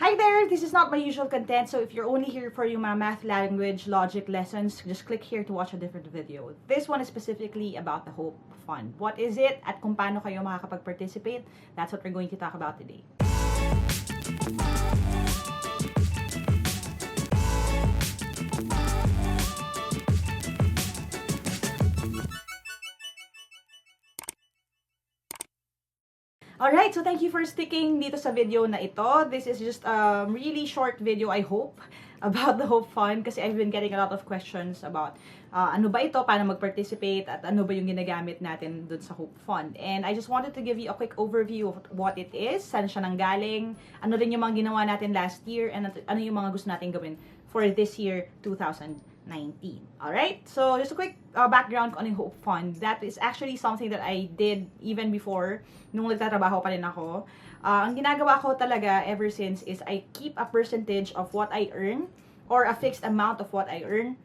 Hi there! This is not my usual content, so if you're only here for yung mga math, language, logic lessons, just click here to watch a different video. This one is specifically about the Hope Fund. What is it at kung paano kayo makakapag-participate? That's what we're going to talk about today. Alright, so thank you for sticking dito sa video na ito. This is just a really short video, I hope, about the Hope Fund kasi I've been getting a lot of questions about ano ba ito, paano mag-participate, at ano ba yung ginagamit natin dun sa Hope Fund. And I just wanted to give you a quick overview of what it is, saan siya nanggaling, ano rin yung mga ginawa natin last year, and ano yung mga gusto natin gawin for this year, 2019. Alright, so just a quick background on the Hope Fund. That is actually something that I did even before, nung nagtatrabaho pa rin ako. Ang ginagawa ko talaga ever since is I keep a percentage of what I earn, or a fixed amount of what I earn.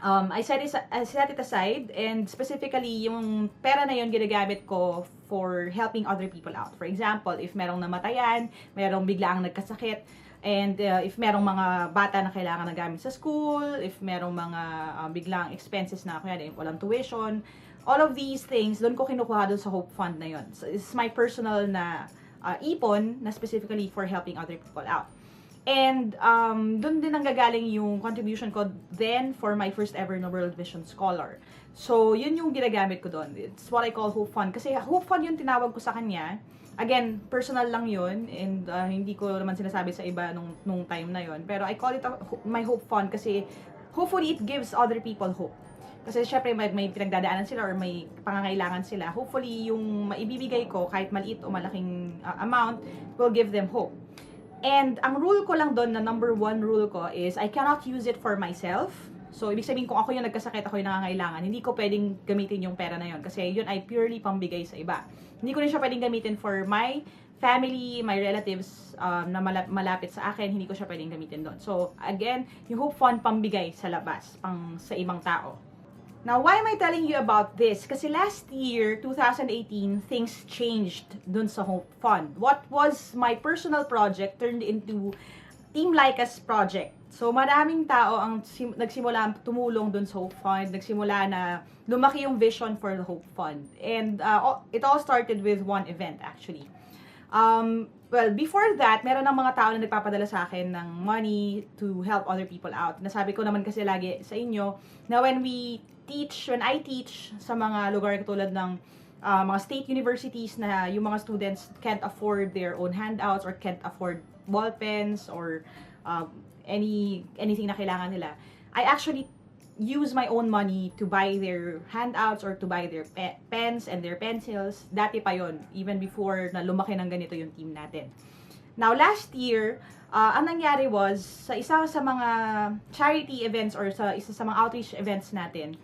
I set it aside, and specifically, yung pera na yun ginagamit ko for helping other people out. For example, if merong namatayan, merong biglaang nagkasakit, and if merong mga bata na kailangan na gamit sa school, if merong mga biglang expenses na kaya walang tuition, all of these things, doon ko kinukuha doon sa Hope Fund na yun. So, it's my personal na ipon na specifically for helping other people out. And doon din nanggagaling yung contribution ko then for my first ever World Vision Scholar. So, yun yung ginagamit ko doon. It's what I call Hope Fund. Kasi Hope Fund yung tinawag ko sa kanya. Again, personal lang yun, and hindi ko naman sinasabi sa iba nung time na yun. Pero I call it my Hope Fund kasi hopefully it gives other people hope. Kasi syempre may pinagdadaanan sila or may pangangailangan sila. Hopefully yung maibibigay ko, kahit maliit o malaking amount, will give them hope. And ang rule ko lang doon, na number 1 rule ko is I cannot use it for myself. So, ibig sabihin kung ako yung nagkasakit, ako yung nangangailangan, hindi ko pwedeng gamitin yung pera na yun. Kasi yun ay purely pambigay sa iba. Hindi ko rin siya pwedeng gamitin for my family, my relatives na malapit sa akin. Hindi ko siya pwedeng gamitin doon. So, again, yung Hope Fund pambigay sa labas, pang sa ibang tao. Now, why am I telling you about this? Kasi last year, 2018, things changed dun sa Hope Fund. What was my personal project turned into Team Lyqa's project. So, maraming tao ang nagsimula tumulong dun sa Hope Fund. Nagsimula na lumaki yung vision for the Hope Fund. And it all started with one event, actually. Well, before that, meron ng mga tao na nagpapadala sa akin ng money to help other people out. Nasabi ko naman kasi lagi sa inyo na when I teach sa mga lugar katulad ng mga state universities na yung mga students can't afford their own handouts or can't afford ball pens or anything na kailangan nila, I actually use my own money to buy their handouts or to buy their pens and their pencils. Dati pa yon, even before na lumaki ng ganito yung team natin. Now, last year, ang nangyari was, sa isa sa mga charity events or sa isa sa mga outreach events natin,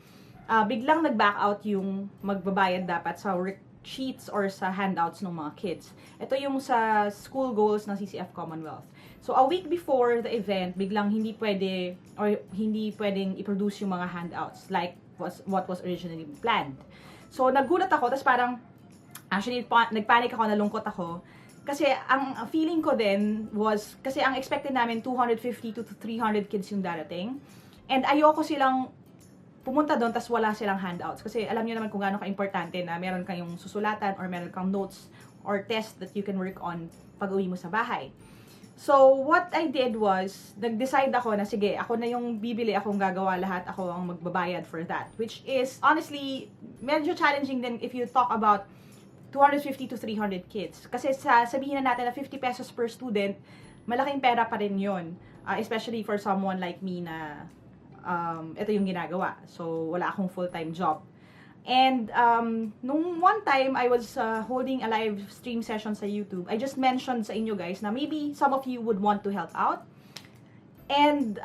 biglang nag-back out yung magbabayad dapat sa worksheets or sa handouts ng mga kids. Ito yung sa school goals ng CCF Commonwealth. So, a week before the event, biglang hindi pwedeng i-produce yung mga handouts like what was originally planned. So, nagulat ako, tapos parang, actually, nagpanic ako, nalungkot ako. Kasi ang feeling ko din was, kasi ang expected namin 250 to 300 kids yung darating. And ayoko silang pumunta doon tas wala silang handouts. Kasi alam niyo naman kung gaano ka-importante na meron kayong susulatan or meron kang notes or test that you can work on pag uwi mo sa bahay. So, what I did was, nag-decide ako na sige, ako na yung bibili, akong gagawa lahat, ako ang magbabayad for that. Which is, honestly, medyo challenging din if you talk about 250 to 300 kids. Kasi sabihin na natin na 50 pesos per student, malaking pera pa rin yun. Especially for someone like me na ito yung ginagawa. So, wala akong full-time job. And nung one time, I was holding a live stream session sa YouTube. I just mentioned sa inyo guys na maybe some of you would want to help out. And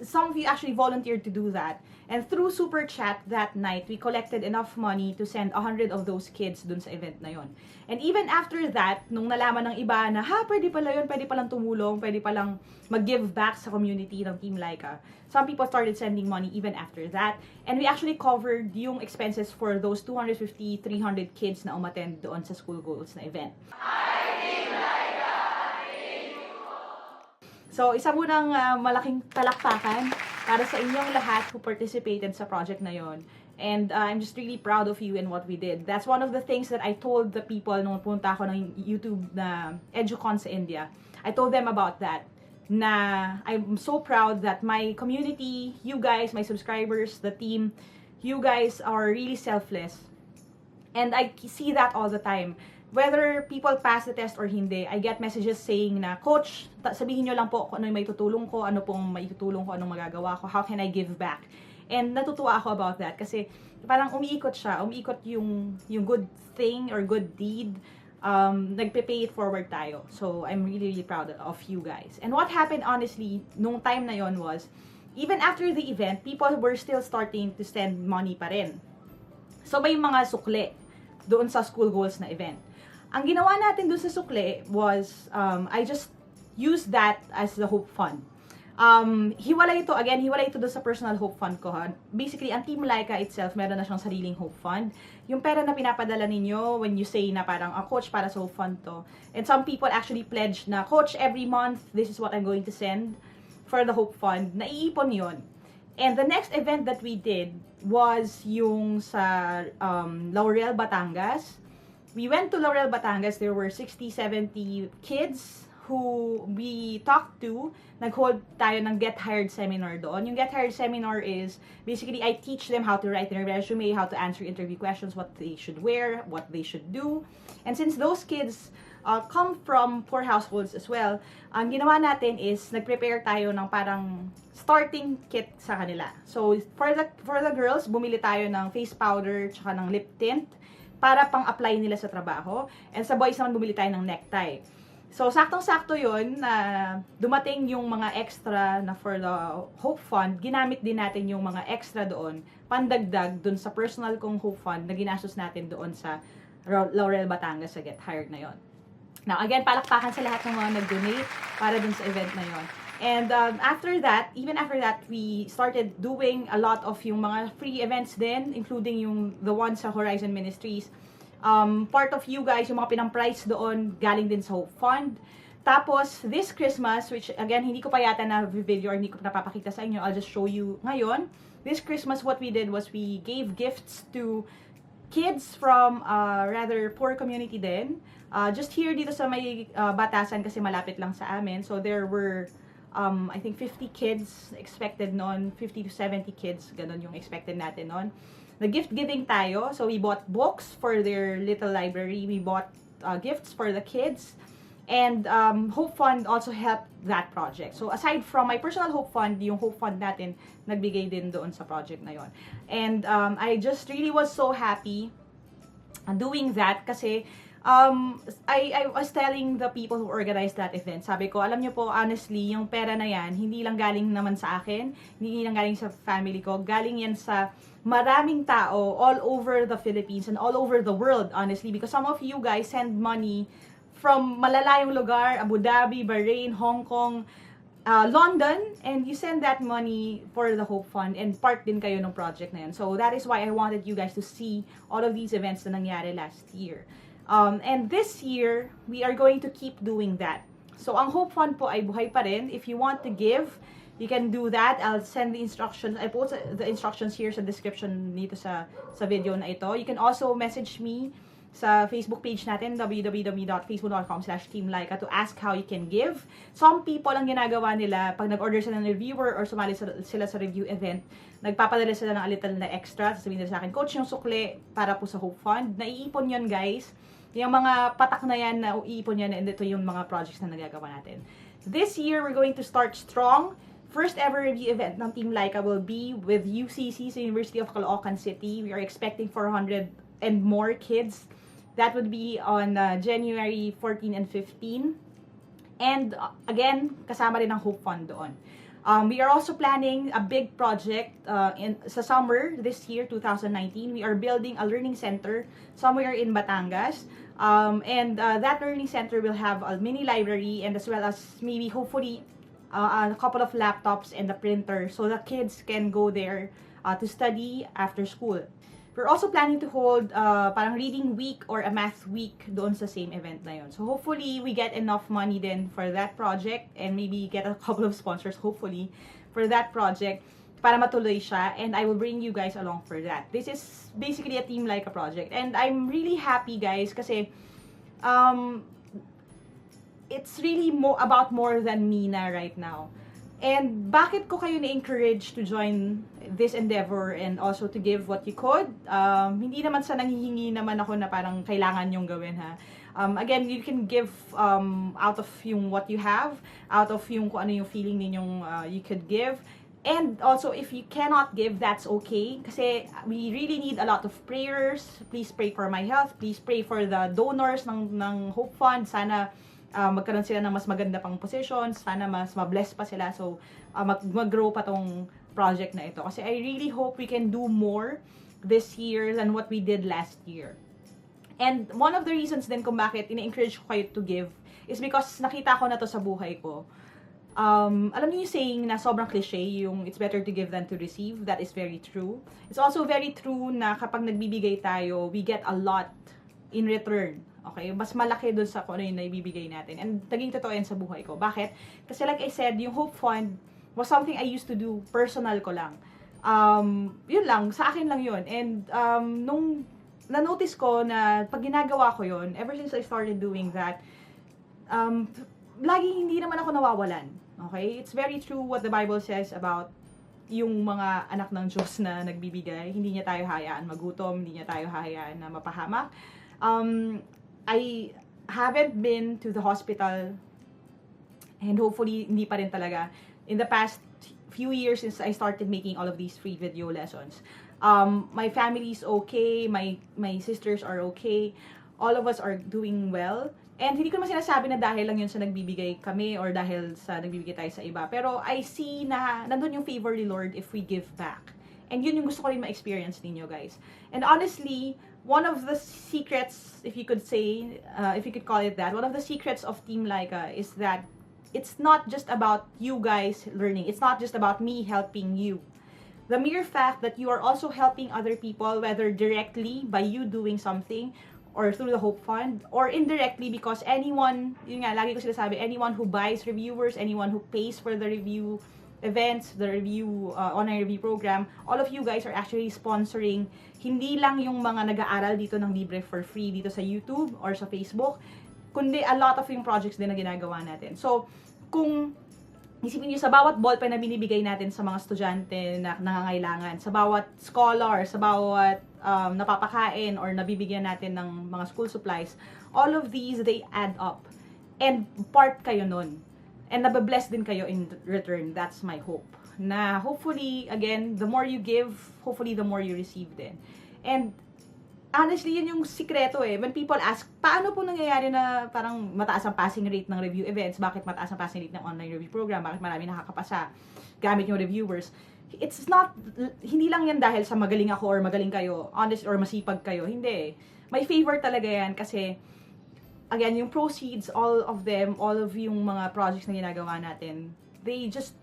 some of you actually volunteered to do that. And through Super Chat that night, we collected enough money to send 100 of those kids dun sa event na yon. And even after that, nung nalaman ng iba na, pwede pala yun, pwede palang tumulong, pwede palang mag-give back sa community ng Team Lyqa, some people started sending money even after that. And we actually covered yung expenses for those 250, 300 kids na umattend doon sa School Goals na event. So, isa munang malaking palakpakan para sa inyong lahat who participated sa project na yon. And I'm just really proud of you and what we did. That's one of the things that I told the people nung punta ako ng YouTube na EduCon sa India. I told them about that. Na I'm so proud that my community, you guys, my subscribers, the team, you guys are really selfless. And I see that all the time. Whether people pass the test or hindi, I get messages saying na, Coach, sabihin nyo lang po kung ano yung may tutulong ko, ano pong may tutulong ko, anong magagawa ko, how can I give back? And natutuwa ako about that kasi parang umiikot siya, umiikot yung good thing or good deed, nagpe-pay it forward tayo. So, I'm really, really proud of you guys. And what happened, honestly, nung time na yon was, even after the event, people were still starting to send money pa rin. So, may mga sukle doon sa school goals na event. Ang ginawa natin doon sa sukle was, I just used that as the Hope Fund. Hiwalay ito doon sa personal Hope Fund ko. Ha? Basically, ang Team Lyqa itself, meron na siyang sariling Hope Fund. Yung pera na pinapadala ninyo when you say na parang, Coach, para sa Hope Fund to. And some people actually pledge na, Coach, every month, this is what I'm going to send for the Hope Fund. Naiipon yon. And the next event that we did was yung sa Laurel, Batangas. We went to Laurel, Batangas. There were 60, 70 kids who we talked to. Nag-hold tayo ng Get Hired seminar doon. Yung Get Hired seminar is, basically, I teach them how to write their resume, how to answer interview questions, what they should wear, what they should do. And since those kids come from poor households as well, ang ginawa natin is, nag-prepare tayo ng parang starting kit sa kanila. So, for the girls, bumili tayo ng face powder, tsaka ng lip tint, para pang-apply nila sa trabaho. And sa boys naman, bumili tayo ng necktie. So, saktong-sakto yun na dumating yung mga extra na for the Hope Fund, ginamit din natin yung mga extra doon, pandagdag doon sa personal kong Hope Fund na ginastos natin doon sa Laurel, Batangas sa Get Hired na yon. Now, again, palakpakan sa lahat ng mga nag-donate para dun sa event na yon. And even after that, we started doing a lot of yung mga free events din, including yung the ones sa Horizon Ministries. Part of you guys, yung mga pinang-prize doon, galing din sa Hope Fund. Tapos, this Christmas, which again, hindi ko pa yata na video or hindi ko napapakita sa inyo, I'll just show you ngayon. This Christmas, what we did was we gave gifts to kids from rather poor community din. Just here dito sa may Batasan kasi malapit lang sa amin. So, there were I think 50 kids expected noon, 50 to 70 kids, ganun yung expected natin noon. Nag-gift giving tayo, so we bought books for their little library, we bought gifts for the kids, and Hope Fund also helped that project. So aside from my personal Hope Fund, yung Hope Fund natin, nagbigay din doon sa project na yon. And I just really was so happy doing that kasi I was telling the people who organized that event, sabi ko, alam nyo po, honestly, yung pera na yan, hindi lang galing naman sa akin, hindi lang galing sa family ko, galing yan sa maraming tao all over the Philippines and all over the world, honestly, because some of you guys send money from malalayong lugar, Abu Dhabi, Bahrain, Hong Kong, London, and you send that money for the Hope Fund and part din kayo ng project na yan. So that is why I wanted you guys to see all of these events na nangyari last year. And this year, we are going to keep doing that. So, ang Hope Fund po ay buhay pa rin. If you want to give, you can do that. I'll send the instructions. I post the instructions here sa description dito sa video na ito. You can also message me sa Facebook page natin, www.facebook.com/teamlyqa, to ask how you can give. Some people, ang ginagawa nila, pag nag-order sila ng reviewer or sumali sila sa review event, nagpapadala sila ng a little na extra. Sasabihin nila sa akin, Coach, yung sukle para po sa Hope Fund. Naiipon yun, guys. Yung mga patak na yan, na iipon yan, and ito yung mga projects na nagagawa natin. This year, we're going to start strong. First ever review event ng Team Lyqa will be with UCC, sa University of Caloocan City. We are expecting 400 and more kids. That would be on January 14 and 15. And again, kasama rin ang Hope Fund doon. We are also planning a big project sa summer this year, 2019. We are building a learning center somewhere in Batangas. And that learning center will have a mini library and as well as maybe hopefully a couple of laptops and a printer so the kids can go there to study after school. We're also planning to hold parang reading week or a math week doon sa same event na yun. So hopefully, we get enough money then for that project and maybe get a couple of sponsors, hopefully, for that project para matuloy siya, and I will bring you guys along for that. This is basically a Team Lyqa project, and I'm really happy, guys, kasi it's really about more than me na right now. And bakit ko kayo na-encourage to join this endeavor and also to give what you could? Hindi naman sa nanghihingi naman ako na parang kailangan yung gawin, ha. Again, you can give out of yung what you have, out of yung kung ano yung feeling ninyong you could give. And also, if you cannot give, that's okay. Kasi we really need a lot of prayers. Please pray for my health. Please pray for the donors ng Hope Fund. Sana magkaroon sila ng mas maganda pang positions, sana mas mabless pa sila, so mag-grow pa tong project na ito. Kasi I really hope we can do more this year than what we did last year. And one of the reasons din kung bakit ina-encourage ko kayo to give is because nakita ko na to sa buhay ko. Alam niyo yung saying na sobrang cliche, yung it's better to give than to receive. That is very true. It's also very true na kapag nagbibigay tayo, we get a lot in return. Okay? Mas malaki dun sa kung ano yung naibibigay natin. And naging totoo yan sa buhay ko. Bakit? Kasi like I said, yung Hope Fund was something I used to do, personal ko lang. Yun lang, sa akin lang yun. And nung na-notice ko na pag ginagawa ko yun, ever since I started doing that, lagi hindi naman ako nawawalan. Okay? It's very true what the Bible says about yung mga anak ng Diyos na nagbibigay. Hindi niya tayo hayaan magutom, hindi niya tayo hayaan na mapahamak. I haven't been to the hospital, and hopefully hindi pa rin talaga, in the past few years since I started making all of these free video lessons. My family's okay, my sisters are okay, all of us are doing well. And hindi ko naman sinasabi na dahil lang yun sa nagbibigay kami or dahil sa nagbibigay tayo sa iba. Pero I see na nandun yung favor ni Lord if we give back. And yun yung gusto ko rin ma-experience ninyo, guys. And honestly, one of the secrets, if you could say, if you could call it that, one of the secrets of Team Lyqa is that it's not just about you guys learning. It's not just about me helping you. The mere fact that you are also helping other people, whether directly by you doing something, or through the Hope Fund, or indirectly because anyone, yun nga, lagi ko sinasabi, anyone who buys reviewers, anyone who pays for the review events, the review, online review program, all of you guys are actually sponsoring hindi lang yung mga nag-aaral dito ng libre for free dito sa YouTube or sa Facebook, kundi a lot of yung projects din na ginagawa natin. So, kung isipin niyo sa bawat ballpen na binibigay natin sa mga estudyante na nangangailangan, sa bawat scholar, sa bawat napapakain or nabibigyan natin ng mga school supplies, all of these, they add up. And part kayo nun. And nababless din kayo in return. That's my hope. Na hopefully, again, the more you give, hopefully the more you receive din. And honestly, yun yung sikreto eh. When people ask, paano po nangyayari na parang mataas ang passing rate ng review events? Bakit mataas ang passing rate ng online review program? Bakit marami nakakapasa gamit yung reviewers? It's not, hindi lang yan dahil sa magaling ako or magaling kayo, honest or masipag kayo. Hindi. May favor talaga yan kasi again, yung proceeds, all of them, all of yung mga projects na ginagawa natin, they just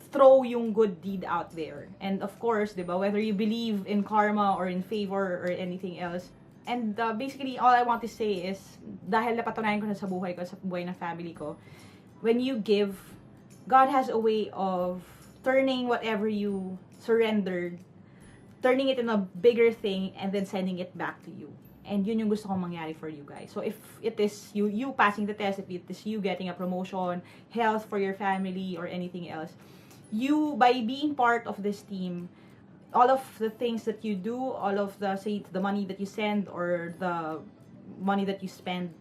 throw yung good deed out there. And of course, diba, whether you believe in karma or in favor or anything else, and basically, all I want to say is, dahil napatunayan ko na sa buhay ko, sa buhay ng family ko, when you give, God has a way of turning whatever you surrendered, turning it in a bigger thing, and then sending it back to you. And yun yung gusto kong mangyari for you guys. So if it is you passing the test, if it is you getting a promotion, health for your family, or anything else, you, by being part of this team, all of the things that you do, all of the, say, the money that you send, or the money that you spend,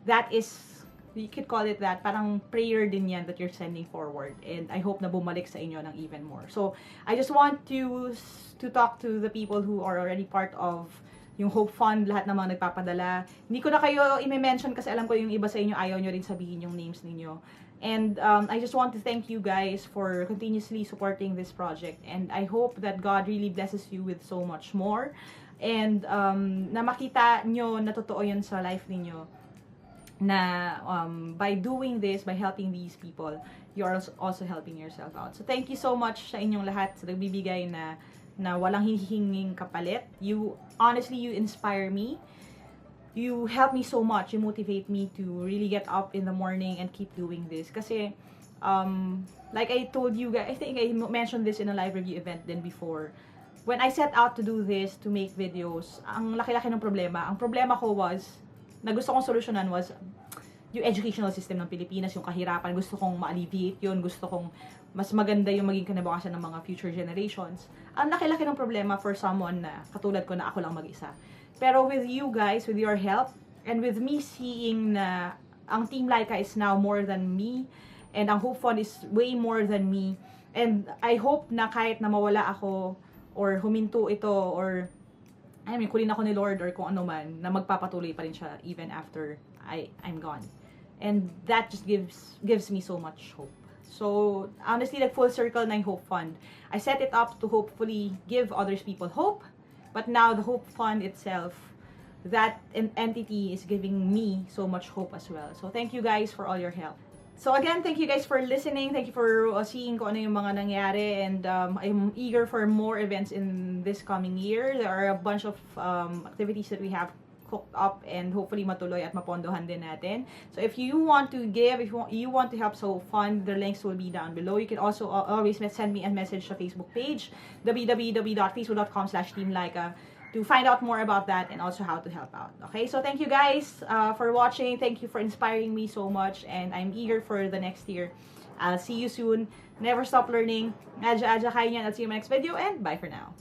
that is, you could call it that, parang prayer din yan that you're sending forward. And I hope na bumalik sa inyo ng even more. So, I just want to talk to the people who are already part of yung Hope Fund, lahat ng mga nagpapadala. Hindi ko na kayo i-mention kasi alam ko yung iba sa inyo ayaw nyo rin sabihin yung names ninyo. And I just want to thank you guys for continuously supporting this project. And I hope that God really blesses you with so much more. And na makita nyo na totoo yun sa life ninyo. Na by doing this, by helping these people, you are also helping yourself out. So thank you so much sa inyong lahat sa nagbibigay na na walang hihinging kapalit. Honestly, you inspire me. You help me so much. You motivate me to really get up in the morning and keep doing this. Kasi, like I told you guys, I think I mentioned this in a live review event then before. When I set out to do this, to make videos, ang laki-laki ng problema. Ang problema ko was, na gusto kong solusyonan was, yung educational system ng Pilipinas, yung kahirapan, gusto kong ma-alleviate yun, gusto kong mas maganda yung maging kinabukasan ng mga future generations. Ang laki-laki ng problema for someone na katulad ko na ako lang mag-isa. Pero with you guys, with your help, and with me seeing na ang Team Lyqa is now more than me, and ang Hope Fund is way more than me, and I hope na kahit na mawala ako, or huminto ito, or I mean, kulin ako ni Lord or kung ano man, na magpapatuloy pa rin siya even after I'm gone. And that just gives me so much hope. So, honestly, like full circle na yung Hope Fund. I set it up to hopefully give others people hope, but now the Hope Fund itself, that entity is giving me so much hope as well. So, thank you guys for all your help. So again, thank you guys for listening. Thank you for seeing kung ano yung mga nangyari. And I'm eager for more events in this coming year. There are a bunch of activities that we have cooked up and hopefully matuloy at mapondohan din natin. So if you want to give, if you want to help so fund, the links will be down below. You can also always send me a message sa Facebook page, www.facebook.com/teamlyqa, to find out more about that and also how to help out. Okay, so thank you guys for watching. Thank you for inspiring me so much, and I'm eager for the next year. I'll see you soon. Never stop learning. Adja kayo niyan. I'll see you in my next video, and bye for now.